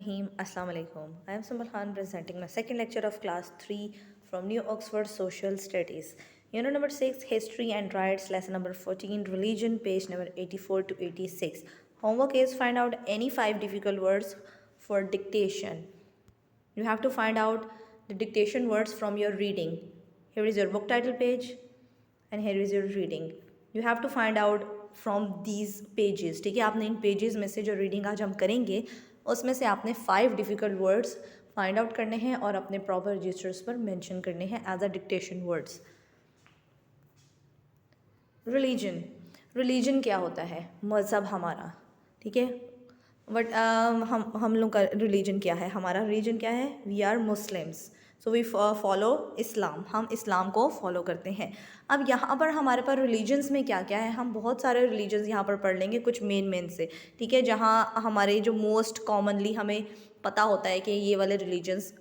Assalamu alaikum. I am Sumbul Khan presenting my second lecture of class 3 from New Oxford Social Studies. Unit number 6 History and Rights, lesson number 14 Religion, page number 84 to 86. Homework is find out any 5 difficult words for dictation. You have to find out the dictation words from your reading. Here is your book title page and here is your reading. You have to find out from these pages. ठीक है, आपने इन pages में से जो reading आज हम करेंगे उसमें से आपने 5 डिफ़िकल्ट वर्ड्स फाइंड आउट करने हैं और अपने प्रॉपर रजिस्टर्स पर मेंशन करने हैं as a dictation words. Religion क्या होता है? मज़हब हमारा, ठीक है। बट हम लोग का रिलीजन क्या है? हमारा रिलीजन क्या है? We are Muslims, so we follow Islam. हम इस्लाम को फॉलो करते हैं। अब यहाँ पर हमारे पास रिलीजन्स में क्या क्या है, हम बहुत सारे रिलीजन्स यहाँ पर पढ़ लेंगे, कुछ मेन से, ठीक है, जहाँ हमारे जो मोस्ट कॉमनली हमें पता होता है कि ये वाले रिलीजन्स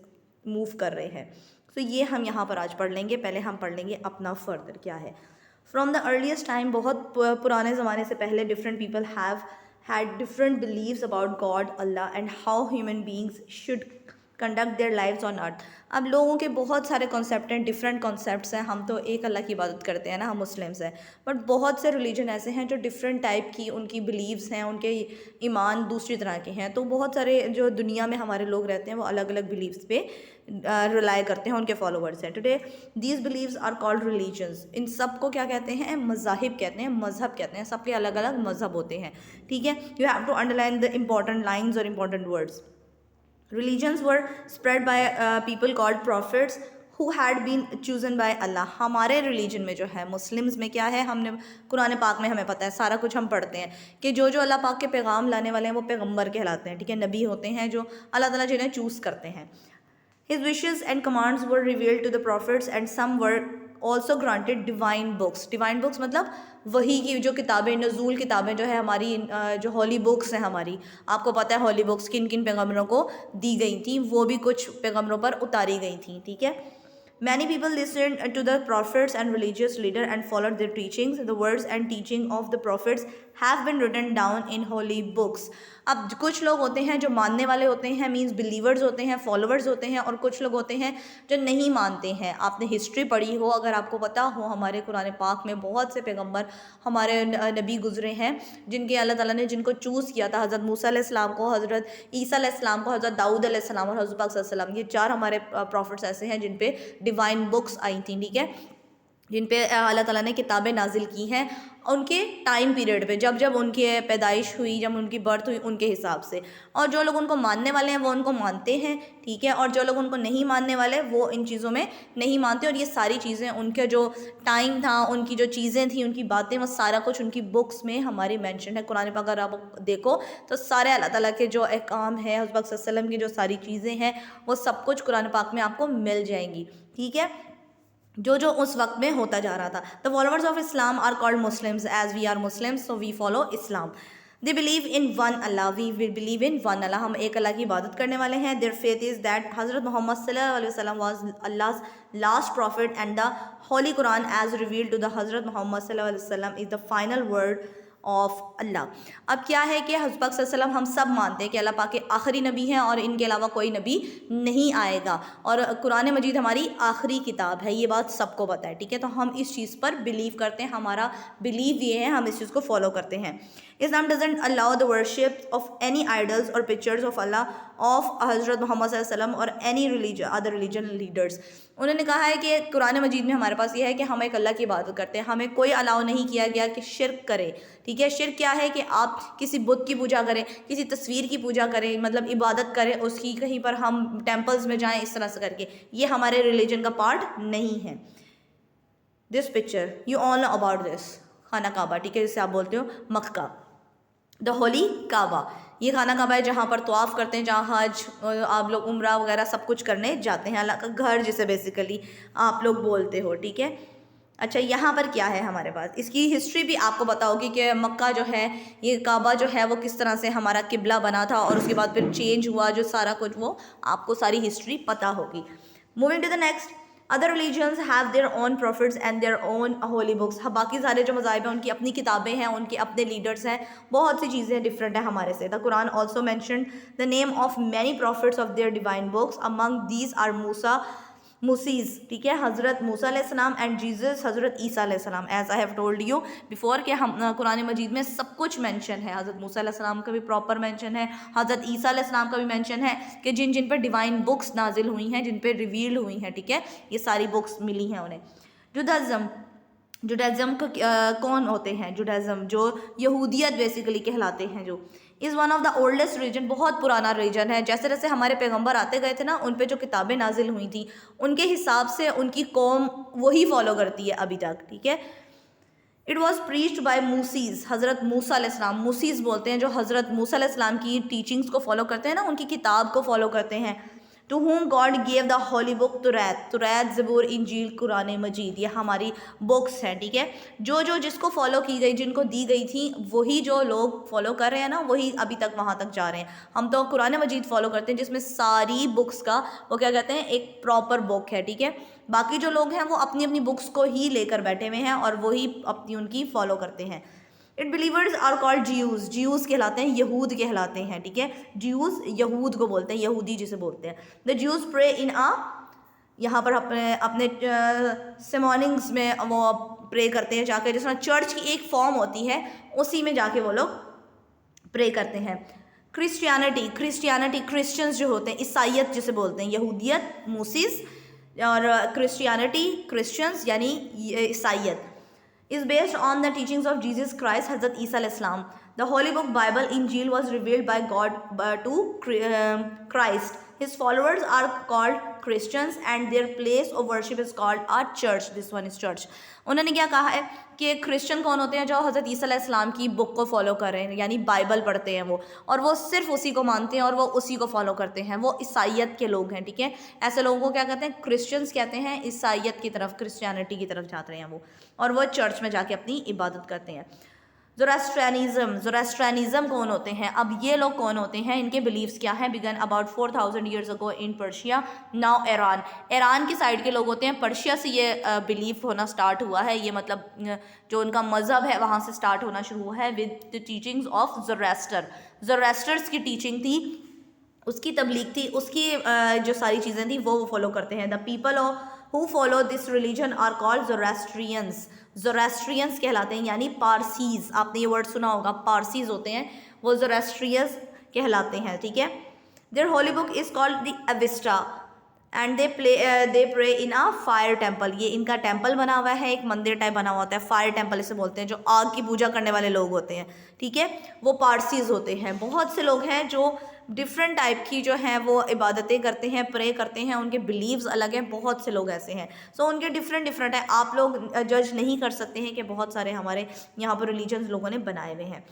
मूव कर रहे हैं, तो ये हम यहाँ पर आज पढ़ लेंगे। पहले हम पढ़ लेंगे अपना फर्दर क्या है। फ्रॉम द अर्लीस्ट टाइम, बहुत पुराने ज़माने से पहले, different people have had different beliefs about God, Allah and how human beings should conduct their lives on earth. अब लोगों के बहुत सारे कॉन्सेप्ट हैं, डिफरेंट कॉन्सेप्ट्स हैं। हम तो एक अल्लाह की इबादत करते हैं ना, हम मुस्लिम्स हैं, बट बहुत से रिलीजन ऐसे हैं जो डिफरेंट टाइप की उनकी बिलीव्स हैं, उनके ईमान दूसरी तरह के हैं। तो बहुत सारे जो दुनिया में हमारे लोग रहते हैं वो अलग अलग बिलीव्स पे रिलाई करते हैं, उनके फॉलोवर्स हैं। Today these beliefs are called religions. इन सब को क्या कहते हैं? मज़ाहिब कहते हैं, मज़हब कहते हैं। सबके अलग अलग मज़हब होते हैं, ठीक है। You have to underline the important lines और important words. Religions were spread by people called prophets who had been chosen by Allah. हमारे रिलीजन में जो है, मुस्लिम्स में क्या है, हमने कुरान पाक में हमें पता है, सारा कुछ हम पढ़ते हैं कि जो जो अल्लाह पाक के पैगाम लाने वाले हैं वो पैगंबर कहलाते हैं, ठीक है। नबी होते हैं जो अल्लाह ताला जिन्हें चूज़ करते हैं। His wishes and commands were revealed to the prophets and some were also granted divine books. Divine books मतलब वही की जो किताबें, नज़ूल किताबें जो है हमारी, जो हॉली बुक्स हैं हमारी, आपको पता है हॉली बुक्स किन किन पैगम्बरों को दी गई थी, वो भी कुछ पैगम्बरों पर उतारी गई थी, ठीक है। Many people listened to the prophets and religious leader and followed their teachings. The words and teaching of the prophets have been written down in holy books. अब कुछ लोग होते हैं जो मानने वाले होते हैं, मीन्स बिलीवर्स होते हैं, फॉलोवर्स होते हैं, और कुछ लोग होते हैं जो नहीं मानते हैं। आपने हिस्ट्री पढ़ी हो, अगर आपको पता हो, हमारे कुरान पाक में बहुत से पैगंबर, हमारे नबी गुजरे हैं जिनके अल्लाह ताला ने जिनको चूज़ किया था। हज़रत मूसा अलैहिस्सलाम को, हज़रत ईसा अलैहिस्सलाम को, हज़रत दाऊद अलैहिस्सलाम और हज़रत पाक सल्लल्लाहु अलैहि वसल्लम, ये 4 हमारे प्रॉफिट्स ऐसे हैं जिन पे डिवाइन बुक्स आई थी, ठीक है, जिन पे अल्लाह ताला ने किताबें नाजिल की हैं उनके टाइम पीरियड पे, जब जब उनकी पैदाइश हुई, जब उनकी बर्थ हुई, उनके हिसाब से। और जो लोग उनको मानने वाले हैं वो उनको मानते हैं, ठीक है, और जो लोग उनको नहीं मानने वाले वो इन चीज़ों में नहीं मानते। और ये सारी चीज़ें, उनके जो टाइम था, उनकी जो चीज़ें थी, उनकी बातें, वो सारा कुछ उनकी बुक्स में हमारी मैंशन है। कुरान पाक अगर आप देखो तो सारे अल्लाह ताला के जो अहकाम है, हज़रत पाक सल्लल्लाहु अलैहि वसल्लम की जो सारी चीज़ें हैं, वो सब कुछ कुरान पाक में आपको मिल जाएंगी, ठीक है, जो जो उस वक्त में होता जा रहा था। The followers of Islam are called Muslims as we are Muslims, so we follow Islam. They believe in one Allah, we will believe in one Allah, हम एक अल्लाह की इबादत करने वाले हैं। देयर फेथ इज़ दैट हज़रत मोहम्मद सल्लल्लाहु अलैहि वसल्लम was Allah's last prophet and the holy Quran as revealed to the हज़रत मोहम्मद सल्लल्लाहु अलैहि वसल्लम is the final word of Allah. अब क्या है कि हज़रत पाक सल्लल्लाहु अलैहि वसल्लम, हम सब मानते हैं कि अल्लाह पाक के आखिरी नबी हैं और इनके अलावा कोई नबी नहीं आएगा, और कुरान मजीद हमारी आखिरी किताब है, ये बात सबको पता है, ठीक है। तो हम इस चीज़ पर बिलीव करते हैं, हमारा बिलीव ये है, हम इस चीज़ को फॉलो करते हैं। Islam doesn't allow the worship of any idols or pictures of Allah, of हज़रत मोहम्मद सल्लल्लाहु अलैहि वसल्लम और any religion, other religion leaders। उन्होंने कहा है कि कुरान मजीद में हमारे पास ये है कि हम एक अल्लाह की इबादत करते हैं, हमें कोई अलाउ नहीं किया गया कि शिर्क करें, ठीक है। शिर्क क्या है कि आप किसी बुत की पूजा करें, किसी तस्वीर की पूजा करें, मतलब इबादत करें उसकी, कहीं पर हम टेम्पल्स में जाएँ इस तरह से करके, ये हमारे रिलीजन का पार्ट नहीं है। This picture you all know about this, खाना काबा, ठीक है, जिसे आप बोलते हो मक्का, द होली काबा। ये खाना काबा है जहाँ पर तवाफ़ करते हैं, जहाँ हज आप लोग उम्रा वगैरह सब कुछ करने जाते हैं, अल्लाह का घर जिसे बेसिकली आप लोग बोलते हो, ठीक है। अच्छा, यहाँ पर क्या है हमारे पास, इसकी हिस्ट्री भी आपको पता होगी कि मक्का जो है, ये काबा जो है वो किस तरह से हमारा किबला बना था और उसके बाद फिर चेंज हुआ, जो सारा कुछ वो आपको सारी हिस्ट्री पता होगी। Moving to the next, other religions have their own prophets and their own holy books. बाकी सारे जो मज़ाहिब हैं उनकी अपनी किताबें हैं, उनके अपने लीडर्स हैं, बहुत सी चीज़ें डिफरेंट है हमारे से। The Quran also mention the name of many prophets of their divine books, among these are Moses, ठीक है, हज़रत मूसा अलैहिस्सलाम एंड जीसस हज़रत ईसा अलैहिस्सलाम। As I have told you before कि हम कुरान मजीद में सब कुछ मेंशन है। हज़रत मूसा अलैहिस्सलाम का भी प्रॉपर मेंशन है, हज़रत ईसा अलैहिस्सलाम का भी मेंशन है कि जिन जिन पर डिवाइन बुक्स नाजिल हुई हैं, जिन पर रिवील हुई हैं, ठीक है, ये सारी बुक्स मिली हैं उन्हें। जुडाइज़म का कौन होते हैं? जुडाइज़म जो यहूदियत बेसिकली कहलाते हैं, जो is one of the oldest religion, बहुत पुराना रिलीजन है। जैसे जैसे हमारे पैगंबर आते गए थे ना, उन पे जो किताबें नाजिल हुई थी उनके हिसाब से उनकी कौम वही फॉलो करती है अभी तक, ठीक है। इट वॉज प्रीच्ड बाय मूसीज़, हज़रत मूसा अलैहिस्सलाम, मूसीज़ बोलते हैं जो हज़रत मूसा अलैहिस्सलाम की टीचिंग्स को फॉलो करते हैं ना, उनकी किताब को फॉलो करते हैं। To whom God gave the holy book तुरैत ज़बूर इंजील कुरान मजीद, ये हमारी बुक्स हैं, ठीक है। जो जो जिसको फॉलो की गई, जिनको दी गई थी, वही जो लोग फॉलो कर रहे हैं ना, वही अभी तक वहाँ तक जा रहे हैं। हम तो कुरान मजीद फॉलो करते हैं जिसमें सारी बुक्स का वो क्या कहते हैं, एक प्रॉपर बुक है, ठीक है। बाकी जो लोग हैं वो अपनी अपनी बुक्स को ही लेकर बैठे हुए हैं और वही अपनी उनकी फॉलो करते हैं। It believers are called Jews, Jews कहलाते हैं, यहूद कहलाते हैं, ठीक है। ज्यूज़ यहूद को बोलते हैं, यहूदी जिसे बोलते हैं। द ज्यूज़ प्रे इन यहाँ पर अपने अपने मॉर्निंग्स में वो प्रे करते हैं जाकर, जिस तरह चर्च की एक फॉर्म होती है उसी में जाके वो लोग प्रे करते हैं। क्रिश्चियनिटी क्रिश्चियंस जो होते हैं, ईसाइयत जिसे बोलते हैं, यहूदियत मूसीज़ और क्रिश्चियनिटी क्रिश्चियंस यानी ईसाइयत is based on the teachings of Jesus Christ, Hazrat Isa al-Islam. The Holy Book Bible Injil was revealed by God to Christ. His followers are called Christians and their place of worship is called a church. This one is church. उन्होंने क्या कहा है कि Christian कौन होते हैं? जो हज़रत ईसा अलैहिस्सलाम की बुक को फॉलो कर रहे हैं, यानी बाइबल पढ़ते हैं वो, और वो सिर्फ उसी को मानते हैं और वो उसी को फॉलो करते हैं। वो ईसाइयत के लोग हैं, ठीक है। ऐसे लोगों को क्या कहते हैं? क्रिश्चियंस कहते हैं। ईसाइयत की तरफ, क्रिश्चियनिटी की तरफ जाते हैं वो, और वो चर्च में जाके अपनी इबादत करते हैं। ज़ोरास्ट्रियनिज़म कौन होते हैं? अब ये लोग कौन होते हैं, इनके बिलीव्स क्या हैं? Began about 4000 years ago in Persia, now Iran की साइड के लोग होते हैं। पर्शिया से ये बिलीव होना स्टार्ट हुआ है, ये मतलब जो उनका मज़हब है वहाँ से स्टार्ट होना शुरू हुआ है विद द टीचिंग्स ऑफ ज़ोरास्टर्स की टीचिंग थी, उसकी तबलीग थी, उसकी जो सारी चीज़ें थी वो फॉलो करते हैं। The people who follow this religion are called Zoroastrians कहलाते हैं, यानी पारसीज़। आपने ये वर्ड सुना होगा, पारसीज़ होते हैं वो, ज़ोरास्ट्रियंस कहलाते हैं, ठीक है। Their holy book is called the Avesta and they pray in a fire temple. ये इनका टेम्पल बना हुआ है, एक मंदिर टाइप बना हुआ होता है, फायर टेम्पल इसे बोलते हैं। जो आग की पूजा करने वाले लोग होते हैं, ठीक है, वो पारसीज़ होते हैं। बहुत से लोग हैं जो डिफरेंट टाइप की जो हैं वो इबादतें करते हैं, प्रे करते हैं, उनके बिलीव्स अलग हैं, बहुत से लोग ऐसे हैं। सो उनके डिफरेंट हैं। आप लोग जज नहीं कर सकते हैं कि बहुत सारे हमारे यहाँ पर रिलीजन्स लोगों ने बनाए हुए हैं।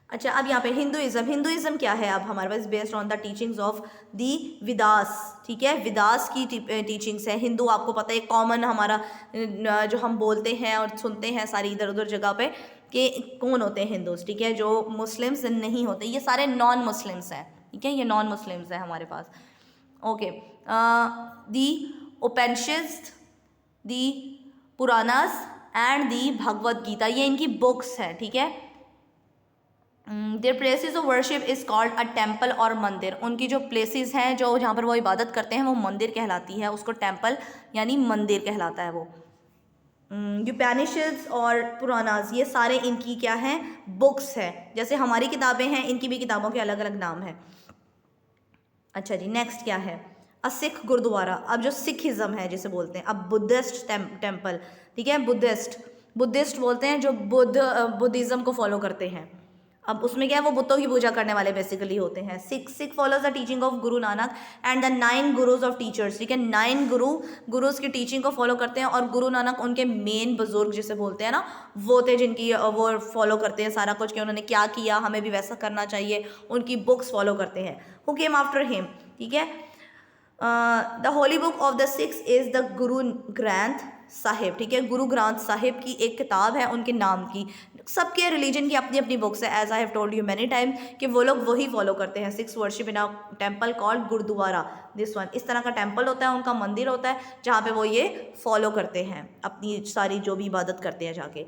अच्छा, अब यहाँ पे हिंदुइज़्म क्या है? अब हमारे पास based on the teachings of the Vedas, ठीक है, विदास की टीचिंग्स है। हिंदू आपको पता है कॉमन हमारा जो हम बोलते हैं और सुनते हैं सारी इधर उधर जगह पे कि कौन होते हैं हिंदूज, ठीक है, जो मुस्लिम्स नहीं होते, ये सारे नॉन मुस्लिम्स हैं, ठीक है, ये नॉन मुस्लिम्स हैं हमारे पास। Okay, the Upanishad, the Puranas and the Bhagavad Gita, ये इनकी बुक्स हैं, ठीक है। Their places of worship is called a temple और मंदिर। उनकी जो प्लेसेस हैं जो जहाँ पर वो इबादत करते हैं वो मंदिर कहलाती है, उसको टेम्पल यानी मंदिर कहलाता है वो। उपनिषद और पुराणास, ये सारे इनकी क्या हैं? बुक्स हैं। जैसे हमारी किताबें हैं, इनकी भी किताबों के अलग अलग नाम हैं। अच्छा जी, नेक्स्ट क्या है? अ सिख गुरुद्वारा। अब जो सिखिज़म है जिसे बोलते हैं, अब बुद्धिस्ट टेम्पल, ठीक है, बुद्धिस्ट बोलते हैं जो बुद्धिज़्म को फॉलो करते हैं। अब उसमें क्या है? वो बुतों की पूजा करने वाले बेसिकली होते हैं। Sikh follows the teaching of Guru Nanak and the 9 gurus of teachers, ठीक है, 9 गुरुज की टीचिंग को फॉलो करते हैं, और गुरु नानक उनके मेन बुजुर्ग जिसे बोलते हैं ना, वो थे जिनकी वो फॉलो करते हैं सारा कुछ कि उन्होंने क्या किया, हमें भी वैसा करना चाहिए, उनकी बुक्स फॉलो करते हैं। हु केम आफ्टर हिम, ठीक है। The holy book of the six is the Guru Granth Sahib, ठीक है, गुरु ग्रंथ साहिब की एक किताब है उनके नाम की। सबके रिलीजन की अपनी अपनी बुक्स है, as I have told you many time कि वो लोग वही फॉलो करते हैं। 6 worship in a temple called gurdwara, this one. इस तरह का टेम्पल होता है, उनका मंदिर होता है जहाँ पे वो ये फॉलो करते हैं अपनी सारी जो भी इबादत करते हैं जाके।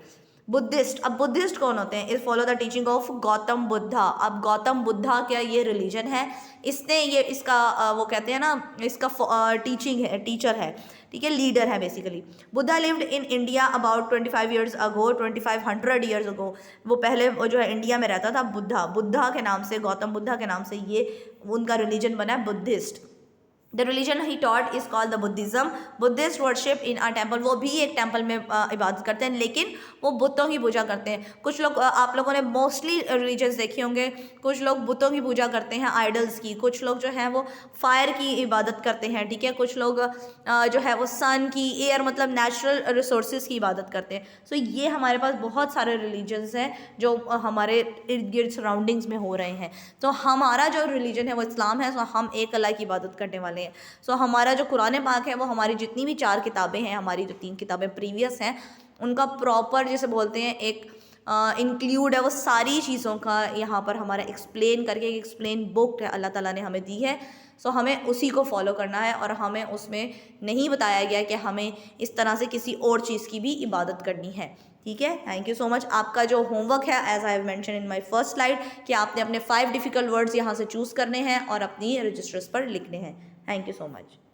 बुद्धिस्ट, अब बुद्धिस्ट कौन होते हैं? Is follow the teaching of Gautam Buddha. अब गौतम बुद्धा क्या ये रिलीजन है, इसने ये इसका वो कहते हैं ना, इसका टीचिंग है, टीचर है, ठीक है, लीडर है basically. Buddha lived in India about 25 years ago, 2500 years ago. वो पहले वो जो है इंडिया में रहता था। बुद्धा के नाम से, गौतम बुद्धा के नाम से ये उनका रिलीजन बना है Buddhist. The religion he taught is called the Buddhism. Buddhist worship in a temple, वो भी एक टेम्पल में इबादत करते हैं, लेकिन वो बुतों की पूजा करते हैं। कुछ लोग आप लोगों ने मोस्टली रिलीजन्स देखे होंगे, कुछ लोग बुतों की पूजा करते हैं, आइडल्स की। कुछ लोग जो हैं वो फायर की इबादत करते हैं, ठीक है। कुछ लोग जो है वो सन की, एयर मतलब नेचुरल रिसोर्सेज की इबादत करते हैं। सो ये हमारे पास बहुत सारे रिलीजन्स हैं जो हमारे इर्द गिर्द सराउंडिंग्स में हो रहे हैं। तो हमारा जो रिलीजन है वो इस्लाम है। सो हम एक अल्लाह की इबादत करने वाले हैं। सो हमारा जो कुरान पाक है वो हमारी जितनी भी 4 किताबें हैं, हमारी जो 3 किताबें प्रीवियस हैं, उनका प्रॉपर जैसे बोलते हैं एक इंक्लूड है वो सारी चीज़ों का यहाँ पर हमारा एक्सप्लेन करके एक एक्सप्लेन बुक है अल्लाह ताला ने हमें दी है। सो हमें उसी को फॉलो करना है और हमें उसमें नहीं बताया गया कि हमें इस तरह से किसी और चीज़ की भी इबादत करनी है, ठीक है। Thank you so much. आपका जो होमवर्क है, as I have mention in my first slide, कि आपने अपने 5 डिफ़िकल्ट वर्ड्स यहाँ से चूज़ करने हैं और अपनी रजिस्टर्स पर लिखने हैं। Thank you so much.